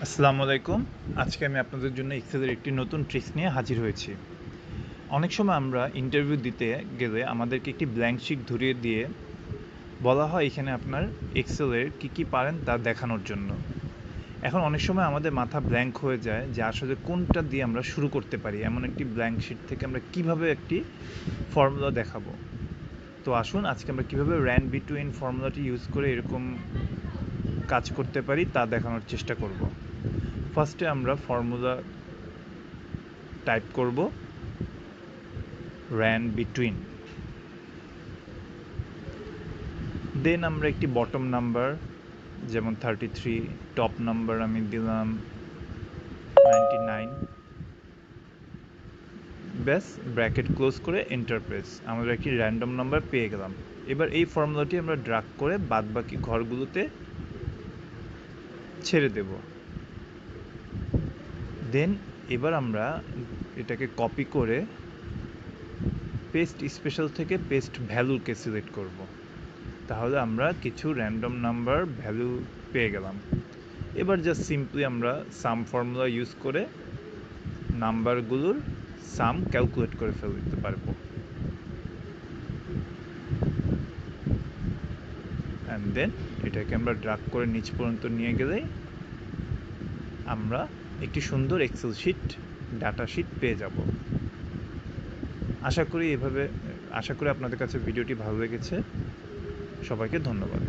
আসসালামু আলাইকুম। আজকে আমি আপনাদের জন্য এক্সেলের একটি নতুন ট্রিক্স নিয়ে হাজির হয়েছি। অনেক সময় আমরা ইন্টারভিউ দিতে গেলে আমাদেরকে একটি ব্ল্যাঙ্ক শিট ধরিয়ে দিয়ে বলা হয় এখানে আপনার এক্সেলের কী পারেন তা দেখানোর জন্য। এখন অনেক সময় আমাদের মাথা ব্ল্যাঙ্ক হয়ে যায় যে আসলে কোনটা দিয়ে আমরা শুরু করতে পারি। এমন একটি ব্ল্যাঙ্ক শিট থেকে আমরা কিভাবে একটি ফর্মুলা দেখাবো। তো আসুন আজকে আমরা কিভাবে র্যান বিটুইন ফর্মুলাটি ইউজ করে এরকম কাজ করতে পারি তা দেখানোর চেষ্টা করব। ফার্স্টে আমরা ফর্মুলা টাইপ করব র্যান বিটুইন, দেন আমরা একটি বটম নাম্বার যেমন 33, টপ নাম্বার আমি দিলাম 99, ব্যাস ব্র্যাকেট ক্লোজ করে এন্টার প্রেস। আমরা একটি র্যান্ডম নাম্বার পেয়ে গেলাম। এবার এই ফর্মুলাটি আমরা ড্রাগ করে বাদবাকি ঘরগুলোতে ছেড়ে দেব। দেন এবার আমরা এটাকে কপি করে পেস্ট স্পেশাল থেকে পেস্ট ভ্যালুকে সিলেক্ট করব। তাহলে আমরা কিছু র্যান্ডম নাম্বার ভ্যালু পেয়ে গেলাম। এবার জাস্ট সিম্পলি আমরা সাম ফর্মুলা ইউজ করে নাম্বারগুলোর সাম ক্যালকুলেট করে ফেলতে পারবো। অ্যান্ড দেন এটাকে আমরা ড্রাগ করে নিচ পর্যন্ত নিয়ে গেলেই আমরা একটি সুন্দর এক্সেল শিট, ডাটা শিট পেয়ে যাব। আশা করি আপনাদের কাছে ভিডিওটি ভালো লেগেছে। সবাইকে ধন্যবাদ।